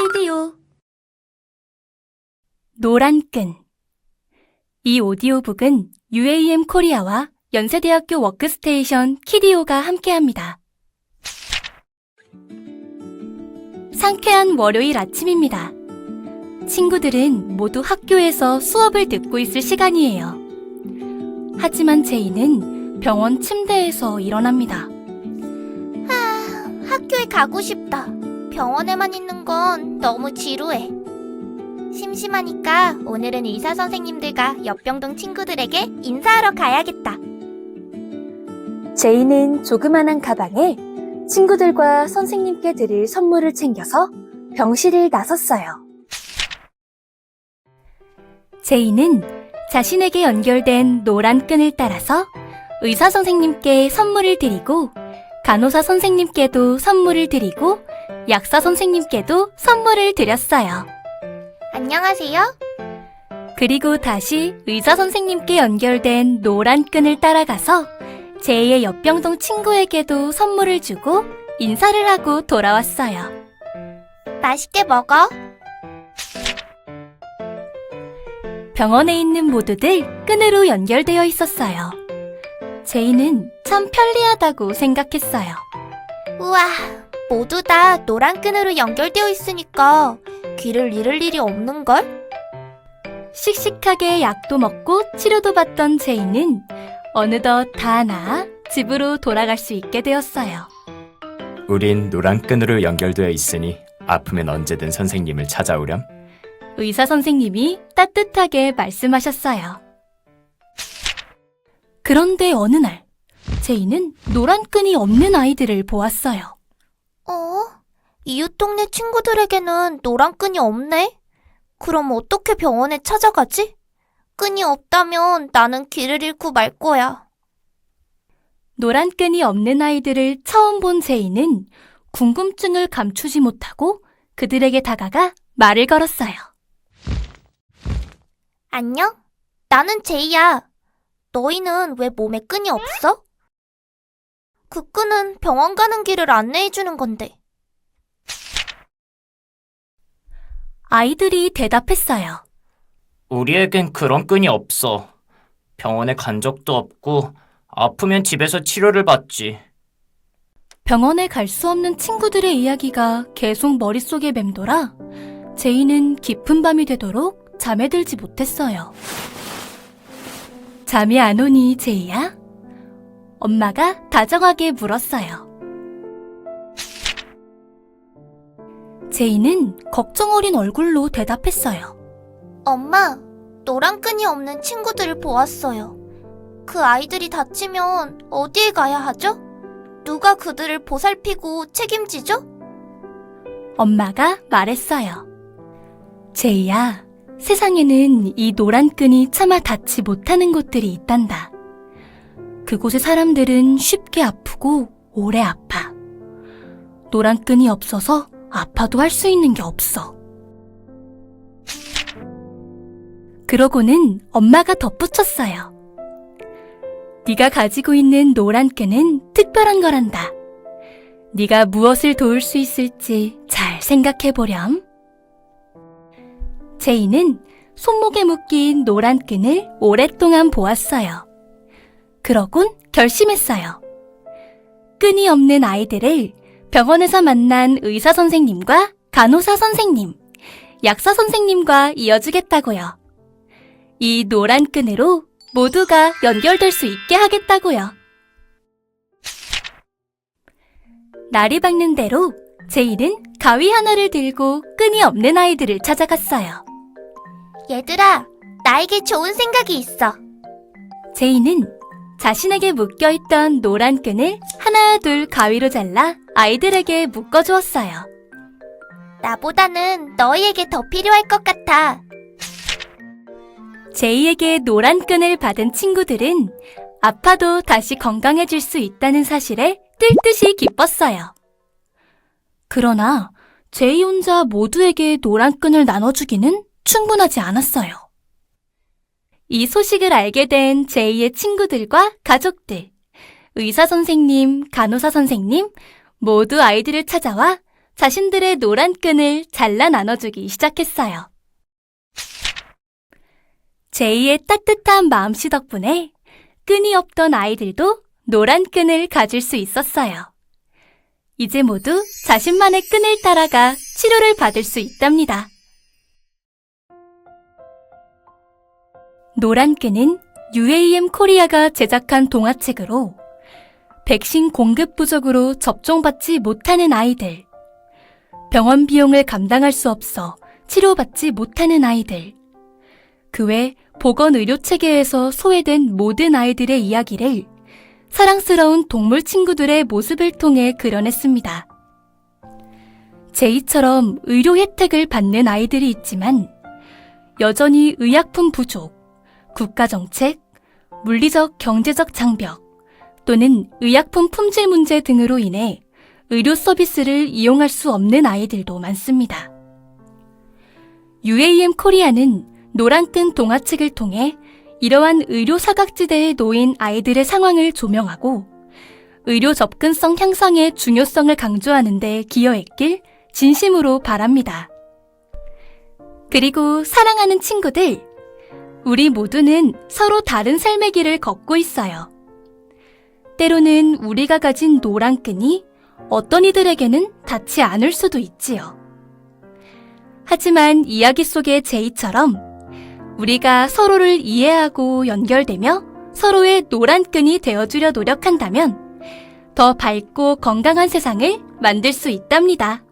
오디오 노란 끈. 이 오디오북은 UAM 코리아와 연세대학교 워크스테이션 키디오가 함께합니다. 상쾌한 월요일 아침입니다. 친구들은 모두 학교에서 수업을 듣고 있을 시간이에요. 하지만 제이는 병원 침대에서 일어납니다. 학교에 가고 싶다. 병원에만 있는 건 너무 지루해. 심심하니까 오늘은 의사 선생님들과 옆병동 친구들에게 인사하러 가야겠다. 제이는 조그만한 가방에 친구들과 선생님께 드릴 선물을 챙겨서 병실을 나섰어요. 제이는 자신에게 연결된 노란 끈을 따라서 의사 선생님께 선물을 드리고 간호사 선생님께도 선물을 드리고 약사 선생님께도 선물을 드렸어요. 안녕하세요. 그리고 다시 의사 선생님께 연결된 노란 끈을 따라가서 제이의 옆병동 친구에게도 선물을 주고 인사를 하고 돌아왔어요. 맛있게 먹어. 병원에 있는 모두들 끈으로 연결되어 있었어요. 제이는 참 편리하다고 생각했어요. 우와, 모두 다 노란 끈으로 연결되어 있으니까 귀를 잃을 일이 없는걸? 씩씩하게 약도 먹고 치료도 받던 제이는 어느덧 다 나아 집으로 돌아갈 수 있게 되었어요. 우린 노란 끈으로 연결되어 있으니 아프면 언제든 선생님을 찾아오렴. 의사 선생님이 따뜻하게 말씀하셨어요. 그런데 어느 날 제이는 노란 끈이 없는 아이들을 보았어요. 이웃 동네 친구들에게는 노란 끈이 없네? 그럼 어떻게 병원에 찾아가지? 끈이 없다면 나는 길을 잃고 말 거야. 노란 끈이 없는 아이들을 처음 본 제이는 궁금증을 감추지 못하고 그들에게 다가가 말을 걸었어요. 안녕? 나는 제이야. 너희는 왜 몸에 끈이 없어? 그 끈은 병원 가는 길을 안내해주는 건데. 아이들이 대답했어요. 우리에겐 그런 끈이 없어. 병원에 간 적도 없고 아프면 집에서 치료를 받지. 병원에 갈 수 없는 친구들의 이야기가 계속 머릿속에 맴돌아 제이는 깊은 밤이 되도록 잠에 들지 못했어요. 잠이 안 오니 제이야? 엄마가 다정하게 물었어요. 제이는 걱정 어린 얼굴로 대답했어요. 엄마, 노란 끈이 없는 친구들을 보았어요. 그 아이들이 다치면 어디에 가야 하죠? 누가 그들을 보살피고 책임지죠? 엄마가 말했어요. 제이야, 세상에는 이 노란 끈이 차마 닿지 못하는 곳들이 있단다. 그곳의 사람들은 쉽게 아프고 오래 아파. 노란 끈이 없어서 아파도 할 수 있는 게 없어. 그러고는 엄마가 덧붙였어요. 네가 가지고 있는 노란 끈은 특별한 거란다. 네가 무엇을 도울 수 있을지 잘 생각해보렴. 제이는 손목에 묶인 노란 끈을 오랫동안 보았어요. 그러곤 결심했어요. 끈이 없는 아이들을 병원에서 만난 의사 선생님과 간호사 선생님, 약사 선생님과 이어주겠다고요. 이 노란 끈으로 모두가 연결될 수 있게 하겠다고요. 날이 밝는 대로 제이는 가위 하나를 들고 끈이 없는 아이들을 찾아갔어요. 얘들아, 나에게 좋은 생각이 있어. 제이는 자신에게 묶여있던 노란 끈을 하나 둘 가위로 잘라 아이들에게 묶어주었어요. 나보다는 너희에게 더 필요할 것 같아. 제이에게 노란 끈을 받은 친구들은 아파도 다시 건강해질 수 있다는 사실에 뜰 듯이 기뻤어요. 그러나 제이 혼자 모두에게 노란 끈을 나눠주기는 충분하지 않았어요. 이 소식을 알게 된 제이의 친구들과 가족들, 의사 선생님, 간호사 선생님 모두 아이들을 찾아와 자신들의 노란 끈을 잘라 나눠주기 시작했어요. 제이의 따뜻한 마음씨 덕분에 끈이 없던 아이들도 노란 끈을 가질 수 있었어요. 이제 모두 자신만의 끈을 따라가 치료를 받을 수 있답니다. 노란 끈은 UAM 코리아가 제작한 동화책으로 백신 공급 부족으로 접종받지 못하는 아이들, 병원 비용을 감당할 수 없어 치료받지 못하는 아이들, 그 외 보건의료체계에서 소외된 모든 아이들의 이야기를 사랑스러운 동물 친구들의 모습을 통해 그려냈습니다. 제이처럼 의료 혜택을 받는 아이들이 있지만 여전히 의약품 부족, 국가정책, 물리적 경제적 장벽 또는 의약품 품질 문제 등으로 인해 의료 서비스를 이용할 수 없는 아이들도 많습니다. UAM 코리아는 노란끈 동화책을 통해 이러한 의료 사각지대에 놓인 아이들의 상황을 조명하고 의료 접근성 향상의 중요성을 강조하는 데 기여했길 진심으로 바랍니다. 그리고 사랑하는 친구들, 우리 모두는 서로 다른 삶의 길을 걷고 있어요. 때로는 우리가 가진 노란 끈이 어떤 이들에게는 닿지 않을 수도 있지요. 하지만 이야기 속의 제이처럼 우리가 서로를 이해하고 연결되며 서로의 노란 끈이 되어주려 노력한다면 더 밝고 건강한 세상을 만들 수 있답니다.